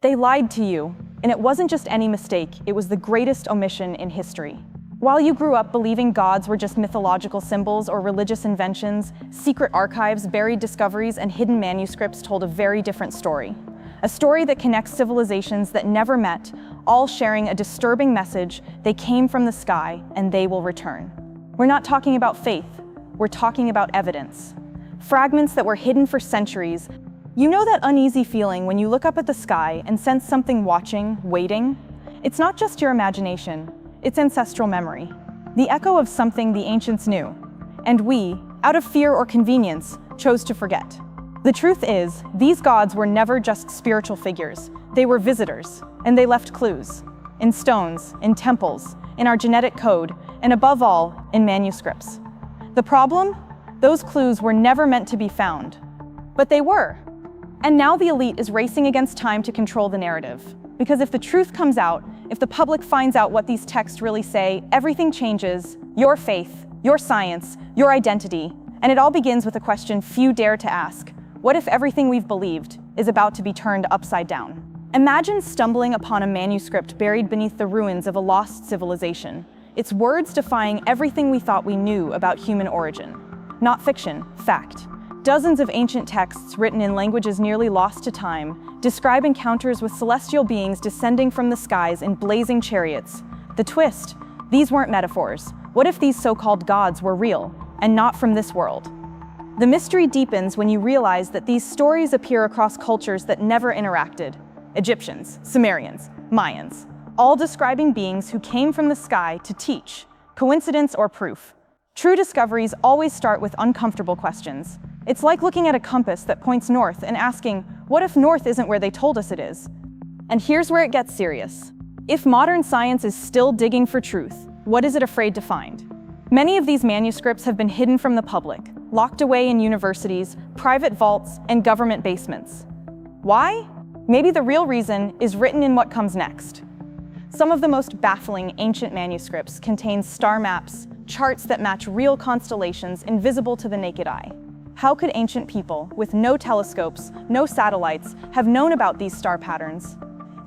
They lied to you, and it wasn't just any mistake, it was the greatest omission in history. While you grew up believing gods were just mythological symbols or religious inventions, secret archives, buried discoveries, and hidden manuscripts told a very different story. A story that connects civilizations that never met, all sharing a disturbing message: they came from the sky and they will return. We're not talking about faith, we're talking about evidence. Fragments that were hidden for centuries. You know that uneasy feeling when you look up at the sky and sense something watching, waiting? It's not just your imagination, it's ancestral memory. The echo of something the ancients knew. And we, out of fear or convenience, chose to forget. The truth is, these gods were never just spiritual figures. They were visitors, and they left clues. In stones, in temples, in our genetic code, and above all, in manuscripts. The problem? Those clues were never meant to be found. But they were. And now the elite is racing against time to control the narrative. Because if the truth comes out, if the public finds out what these texts really say, everything changes: your faith, your science, your identity. And it all begins with a question few dare to ask. What if everything we've believed is about to be turned upside down? Imagine stumbling upon a manuscript buried beneath the ruins of a lost civilization. Its words defying everything we thought we knew about human origin. Not fiction, fact. Dozens of ancient texts written in languages nearly lost to time describe encounters with celestial beings descending from the skies in blazing chariots. The twist: these weren't metaphors. What if these so-called gods were real, and not from this world? The mystery deepens when you realize that these stories appear across cultures that never interacted. Egyptians, Sumerians, Mayans, all describing beings who came from the sky to teach. Coincidence or proof? True discoveries always start with uncomfortable questions. It's like looking at a compass that points north and asking, what if north isn't where they told us it is? And here's where it gets serious. If modern science is still digging for truth, what is it afraid to find? Many of these manuscripts have been hidden from the public, locked away in universities, private vaults, and government basements. Why? Maybe the real reason is written in what comes next. Some of the most baffling ancient manuscripts contain star maps, charts that match real constellations invisible to the naked eye. How could ancient people, with no telescopes, no satellites, have known about these star patterns?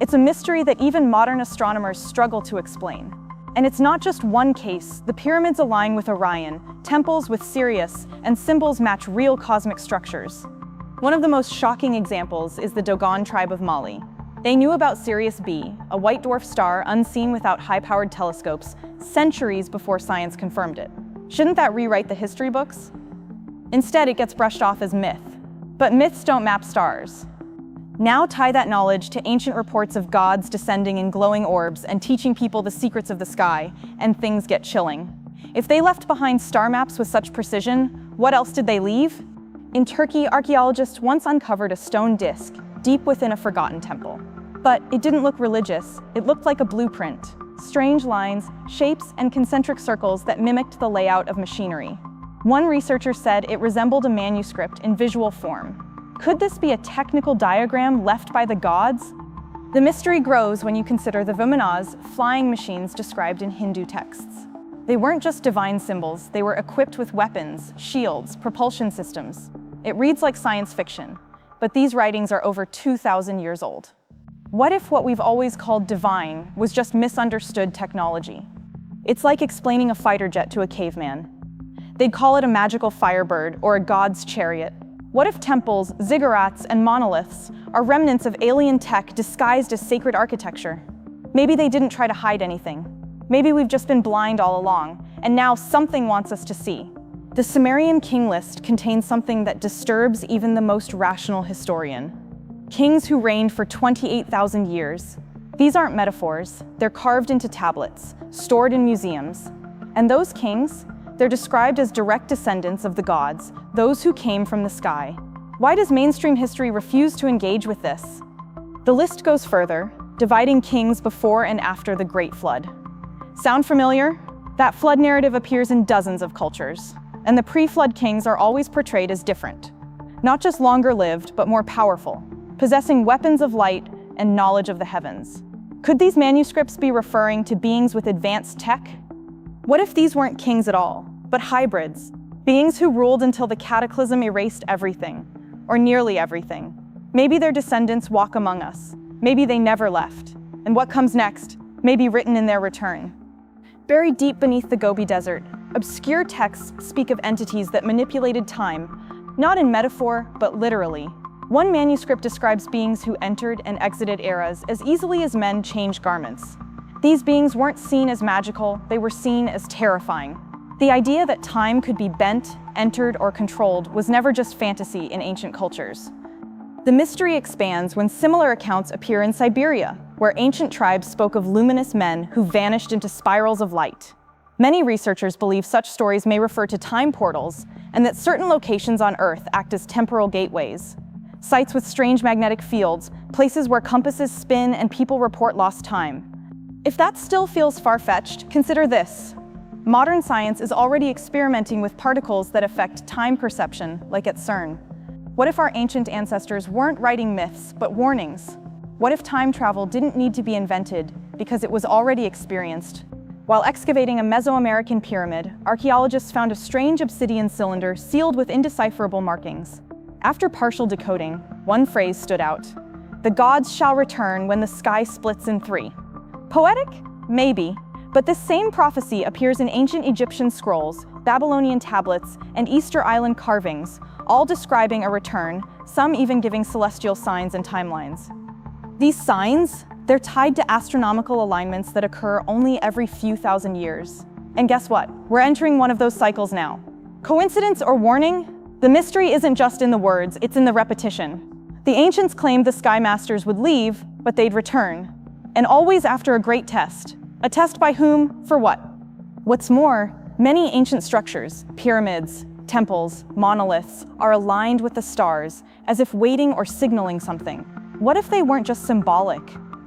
It's a mystery that even modern astronomers struggle to explain. And it's not just one case. The pyramids align with Orion, temples with Sirius, and symbols match real cosmic structures. One of the most shocking examples is the Dogon tribe of Mali. They knew about Sirius B, a white dwarf star unseen without high-powered telescopes, centuries before science confirmed it. Shouldn't that rewrite the history books? Instead, it gets brushed off as myth. But myths don't map stars. Now tie that knowledge to ancient reports of gods descending in glowing orbs and teaching people the secrets of the sky, and things get chilling. If they left behind star maps with such precision, what else did they leave? In Turkey, archaeologists once uncovered a stone disc deep within a forgotten temple. But it didn't look religious, it looked like a blueprint. Strange lines, shapes, and concentric circles that mimicked the layout of machinery. One researcher said it resembled a manuscript in visual form. Could this be a technical diagram left by the gods? The mystery grows when you consider the Vimanas, flying machines described in Hindu texts. They weren't just divine symbols, they were equipped with weapons, shields, propulsion systems. It reads like science fiction, but these writings are over 2,000 years old. What if what we've always called divine was just misunderstood technology? It's like explaining a fighter jet to a caveman. They'd call it a magical firebird or a god's chariot. What if temples, ziggurats, and monoliths are remnants of alien tech disguised as sacred architecture? Maybe they didn't try to hide anything. Maybe we've just been blind all along, and now something wants us to see. The Sumerian king list contains something that disturbs even the most rational historian. Kings who reigned for 28,000 years. These aren't metaphors, they're carved into tablets, stored in museums. And those kings? They're described as direct descendants of the gods, those who came from the sky. Why does mainstream history refuse to engage with this? The list goes further, dividing kings before and after the Great Flood. Sound familiar? That flood narrative appears in dozens of cultures, and the pre-flood kings are always portrayed as different. Not just longer-lived, but more powerful, possessing weapons of light and knowledge of the heavens. Could these manuscripts be referring to beings with advanced tech? What if these weren't kings at all, but hybrids? Beings who ruled until the cataclysm erased everything, or nearly everything. Maybe their descendants walk among us, Maybe they never left. And what comes next may be written in their return. Buried deep beneath the Gobi Desert, obscure texts speak of entities that manipulated time, not in metaphor, but literally. One manuscript describes beings who entered and exited eras as easily as men change garments. These beings weren't seen as magical, they were seen as terrifying. The idea that time could be bent, entered, or controlled was never just fantasy in ancient cultures. The mystery expands when similar accounts appear in Siberia, where ancient tribes spoke of luminous men who vanished into spirals of light. Many researchers believe such stories may refer to time portals, and that certain locations on Earth act as temporal gateways. Sites with strange magnetic fields, places where compasses spin and people report lost time. If that still feels far-fetched, consider this. Modern science is already experimenting with particles that affect time perception, like at CERN. What if our ancient ancestors weren't writing myths, but warnings? What if time travel didn't need to be invented because it was already experienced? While excavating a Mesoamerican pyramid, archaeologists found a strange obsidian cylinder sealed with indecipherable markings. After partial decoding, one phrase stood out: "The gods shall return when the sky splits in three." Poetic? Maybe. But this same prophecy appears in ancient Egyptian scrolls, Babylonian tablets, and Easter Island carvings, all describing a return, some even giving celestial signs and timelines. These signs, they're tied to astronomical alignments that occur only every few thousand years. And guess what? We're entering one of those cycles now. Coincidence or warning? The mystery isn't just in the words, it's in the repetition. The ancients claimed the Sky Masters would leave, but they'd return. And always after a great test. A test by whom? For what? What's more, many ancient structures, pyramids, temples, monoliths, are aligned with the stars, as if waiting or signaling something. What if they weren't just symbolic?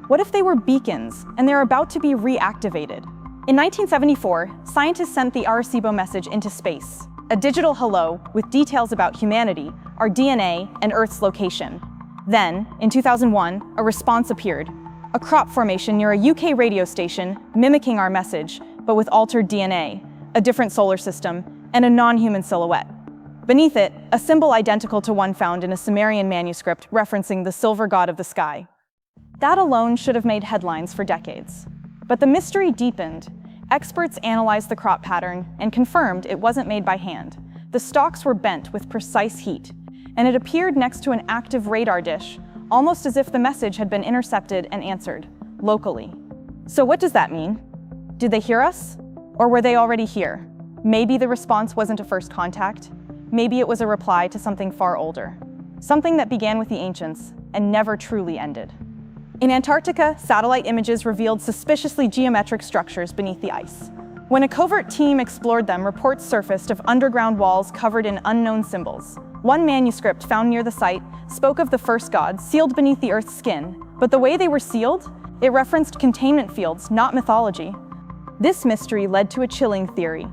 What if they were beacons, and they're about to be reactivated? In 1974, scientists sent the Arecibo message into space, a digital hello with details about humanity, our DNA, and Earth's location. Then, in 2001, a response appeared. A crop formation near a UK radio station mimicking our message, but with altered DNA, a different solar system, and a non-human silhouette. Beneath it, a symbol identical to one found in a Sumerian manuscript referencing the silver god of the sky. That alone should have made headlines for decades. But the mystery deepened. Experts analyzed the crop pattern and confirmed it wasn't made by hand. The stalks were bent with precise heat, and it appeared next to an active radar dish, almost as if the message had been intercepted and answered, locally. So what does that mean? Did they hear us? Or were they already here? Maybe the response wasn't a first contact. Maybe it was a reply to something far older. Something that began with the ancients and never truly ended. In Antarctica, satellite images revealed suspiciously geometric structures beneath the ice. When a covert team explored them, reports surfaced of underground walls covered in unknown symbols. One manuscript found near the site spoke of the first gods sealed beneath the Earth's skin, but the way they were sealed, it referenced containment fields, not mythology. This mystery led to a chilling theory.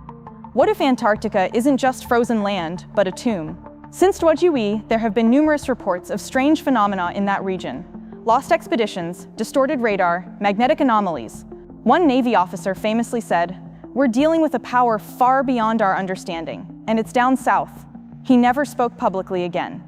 What if Antarctica isn't just frozen land, but a tomb? Since Dwajui, there have been numerous reports of strange phenomena in that region. Lost expeditions, distorted radar, magnetic anomalies. One Navy officer famously said, "We're dealing with a power far beyond our understanding, and it's down south." He never spoke publicly again.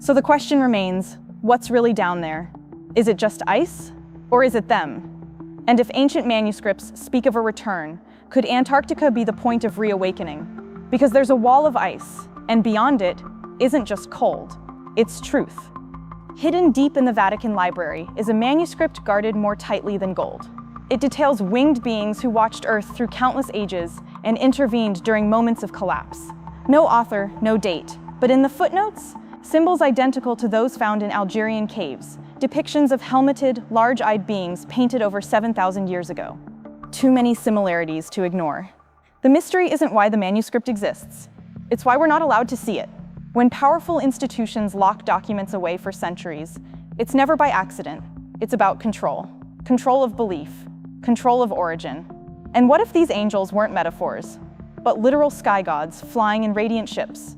So the question remains, what's really down there? Is it just ice? Or is it them? And if ancient manuscripts speak of a return, could Antarctica be the point of reawakening? Because there's a wall of ice, and beyond it isn't just cold, it's truth. Hidden deep in the Vatican Library is a manuscript guarded more tightly than gold. It details winged beings who watched Earth through countless ages and intervened during moments of collapse. No author, no date, but in the footnotes, symbols identical to those found in Algerian caves, depictions of helmeted, large-eyed beings painted over 7,000 years ago. Too many similarities to ignore. The mystery isn't why the manuscript exists. It's why we're not allowed to see it. When powerful institutions lock documents away for centuries, it's never by accident. It's about control. Control of belief. Control of origin. And what if these angels weren't metaphors, but literal sky gods flying in radiant ships?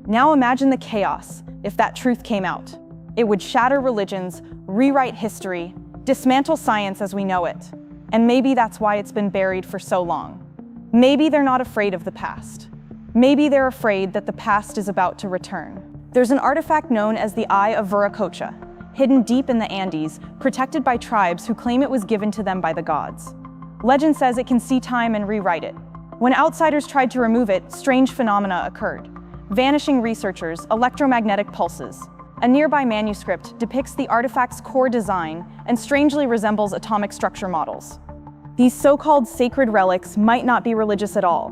Now imagine the chaos if that truth came out. It would shatter religions, rewrite history, dismantle science as we know it. And maybe that's why it's been buried for so long. Maybe they're not afraid of the past. Maybe they're afraid that the past is about to return. There's an artifact known as the Eye of Viracocha. hidden deep in the Andes, protected by tribes who claim it was given to them by the gods. Legend says it can see time and rewrite it. When outsiders tried to remove it, strange phenomena occurred. Vanishing researchers, electromagnetic pulses. A nearby manuscript depicts the artifact's core design and strangely resembles atomic structure models. These so-called sacred relics might not be religious at all.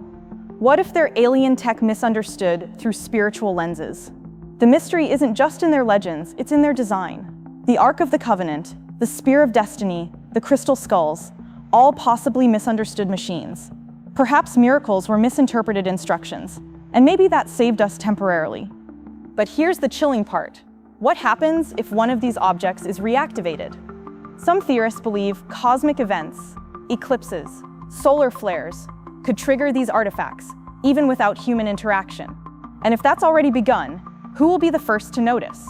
What if they're alien tech misunderstood through spiritual lenses? The mystery isn't just in their legends, it's in their design. The Ark of the Covenant, the Spear of Destiny, the crystal skulls, all possibly misunderstood machines. Perhaps miracles were misinterpreted instructions, and maybe that saved us temporarily. But here's the chilling part. What happens if one of these objects is reactivated? Some theorists believe cosmic events, eclipses, solar flares, could trigger these artifacts, even without human interaction. And if that's already begun, who will be the first to notice?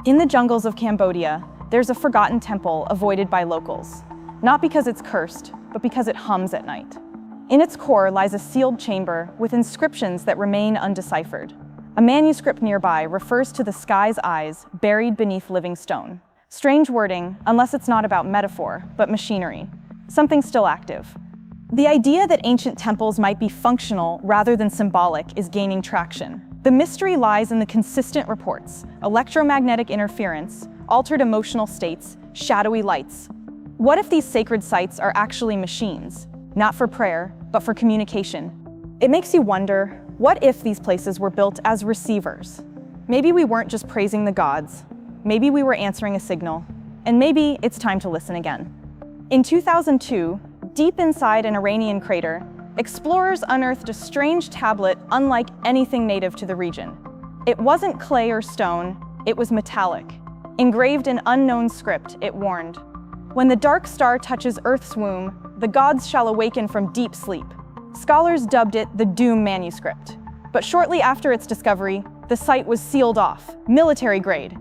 In the jungles of Cambodia, there's a forgotten temple avoided by locals. Not because it's cursed, but because it hums at night. In its core lies a sealed chamber with inscriptions that remain undeciphered. A manuscript nearby refers to the sky's eyes buried beneath living stone. Strange wording, unless it's not about metaphor, but machinery. Something still active. The idea that ancient temples might be functional rather than symbolic is gaining traction. The mystery lies in the consistent reports: electromagnetic interference, altered emotional states, shadowy lights. What if these sacred sites are actually machines, not for prayer, but for communication? It makes you wonder, what if these places were built as receivers? Maybe we weren't just praising the gods, maybe we were answering a signal, and maybe it's time to listen again. In 2002, deep inside an Iranian crater, explorers unearthed a strange tablet unlike anything native to the region. It wasn't clay or stone, it was metallic. Engraved in unknown script, it warned, "When the dark star touches Earth's womb, the gods shall awaken from deep sleep." Scholars dubbed it the Doom Manuscript. But shortly after its discovery, the site was sealed off, military grade.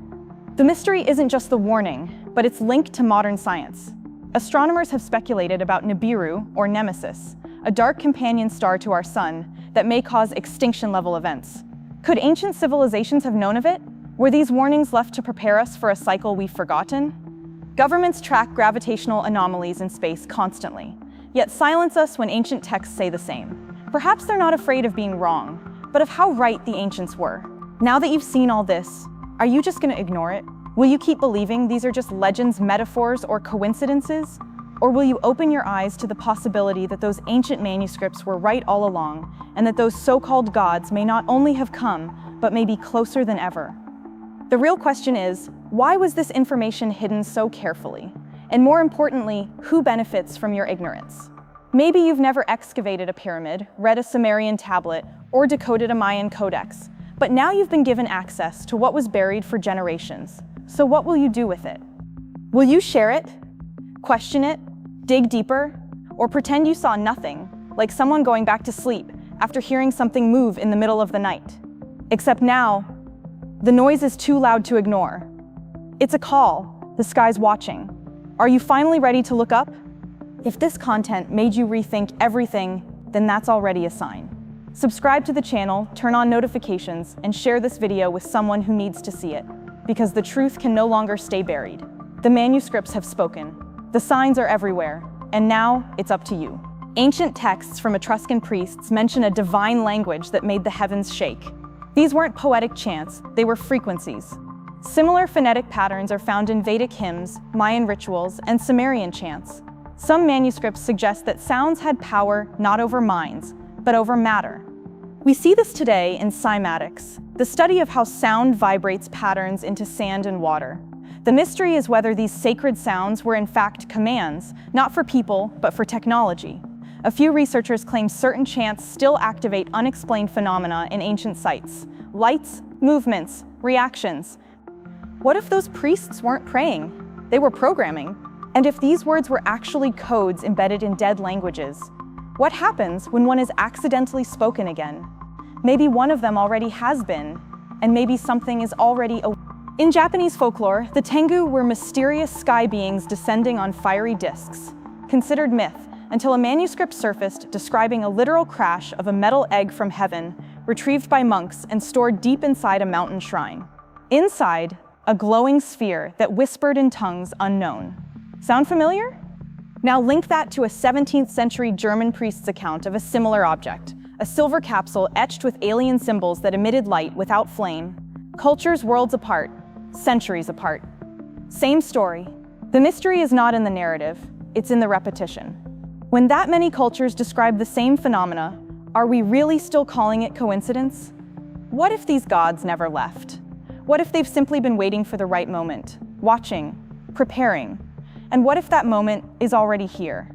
The mystery isn't just the warning, but its link to modern science. Astronomers have speculated about Nibiru, or Nemesis, a dark companion star to our sun that may cause extinction-level events. Could ancient civilizations have known of it? Were these warnings left to prepare us for a cycle we've forgotten? Governments track gravitational anomalies in space constantly, yet silence us when ancient texts say the same. Perhaps they're not afraid of being wrong, but of how right the ancients were. Now that you've seen all this, are you just going to ignore it? Will you keep believing these are just legends, metaphors, or coincidences? Or will you open your eyes to the possibility that those ancient manuscripts were right all along, and that those so-called gods may not only have come, but may be closer than ever? The real question is, why was this information hidden so carefully? And more importantly, who benefits from your ignorance? Maybe you've never excavated a pyramid, read a Sumerian tablet, or decoded a Mayan codex, but now you've been given access to what was buried for generations. So what will you do with it? Will you share it? Question it? Dig deeper? Or pretend you saw nothing, like someone going back to sleep after hearing something move in the middle of the night? Except now, the noise is too loud to ignore. It's a call. The sky's watching. Are you finally ready to look up? If this content made you rethink everything, then that's already a sign. Subscribe to the channel, turn on notifications, and share this video with someone who needs to see it, because the truth can no longer stay buried. The manuscripts have spoken. The signs are everywhere, and now it's up to you. Ancient texts from Etruscan priests mention a divine language that made the heavens shake. These weren't poetic chants, they were frequencies. Similar phonetic patterns are found in Vedic hymns, Mayan rituals, and Sumerian chants. Some manuscripts suggest that sounds had power not over minds, but over matter. We see this today in cymatics, the study of how sound vibrates patterns into sand and water. The mystery is whether these sacred sounds were in fact commands, not for people, but for technology. A few researchers claim certain chants still activate unexplained phenomena in ancient sites: lights, movements, reactions. What if those priests weren't praying? They were programming. And if these words were actually codes embedded in dead languages? What happens when one is accidentally spoken again? Maybe one of them already has been, and maybe something is already In Japanese folklore, the Tengu were mysterious sky beings descending on fiery discs, considered myth, until a manuscript surfaced describing a literal crash of a metal egg from heaven, retrieved by monks and stored deep inside a mountain shrine. Inside, a glowing sphere that whispered in tongues unknown. Sound familiar? Now link that to a 17th century German priest's account of a similar object, a silver capsule etched with alien symbols that emitted light without flame. Cultures worlds apart, centuries apart. Same story. The mystery is not in the narrative, it's in the repetition. When that many cultures describe the same phenomena, are we really still calling it coincidence? What if these gods never left? What if they've simply been waiting for the right moment, watching, preparing? And what if that moment is already here?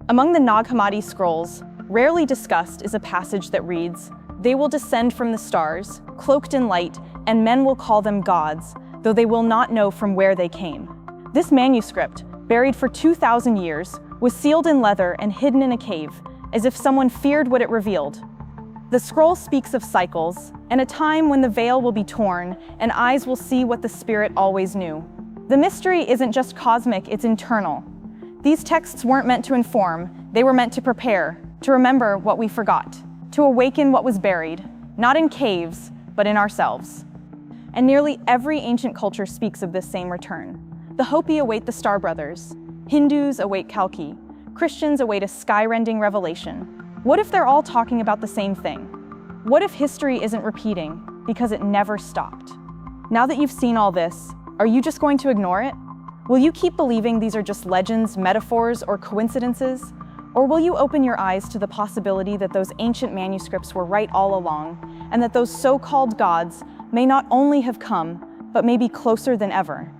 Among the Nag Hammadi scrolls, rarely discussed is a passage that reads, "They will descend from the stars, cloaked in light, and men will call them gods, though they will not know from where they came." This manuscript, buried for 2,000 years, was sealed in leather and hidden in a cave, as if someone feared what it revealed. The scroll speaks of cycles, and a time when the veil will be torn and eyes will see what the spirit always knew. The mystery isn't just cosmic, it's internal. These texts weren't meant to inform, they were meant to prepare, to remember what we forgot, to awaken what was buried, not in caves, but in ourselves. And nearly every ancient culture speaks of this same return. The Hopi await the Star Brothers, Hindus await Kalki, Christians await a sky-rending revelation. What if they're all talking about the same thing? What if history isn't repeating because it never stopped? Now that you've seen all this, are you just going to ignore it? Will you keep believing these are just legends, metaphors, or coincidences? Or will you open your eyes to the possibility that those ancient manuscripts were right all along, and that those so-called gods may not only have come, but may be closer than ever?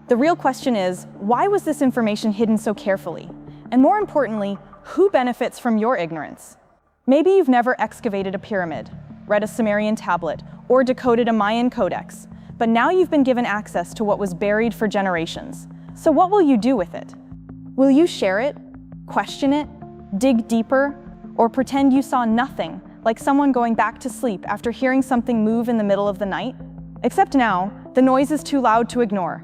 The real question is, why was this information hidden so carefully? And more importantly, who benefits from your ignorance? Maybe you've never excavated a pyramid, read a Sumerian tablet, or decoded a Mayan codex, but now you've been given access to what was buried for generations. So what will you do with it? Will you share it, question it, dig deeper, or pretend you saw nothing, like someone going back to sleep after hearing something move in the middle of the night? Except now, the noise is too loud to ignore.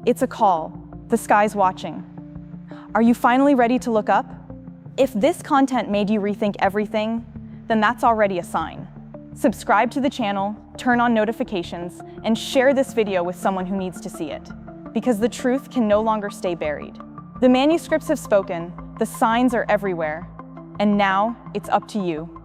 It's a call. The sky's watching. Are you finally ready to look up? If this content made you rethink everything, then that's already a sign. Subscribe to the channel, turn on notifications, and share this video with someone who needs to see it. Because the truth can no longer stay buried. The manuscripts have spoken, the signs are everywhere, and now it's up to you.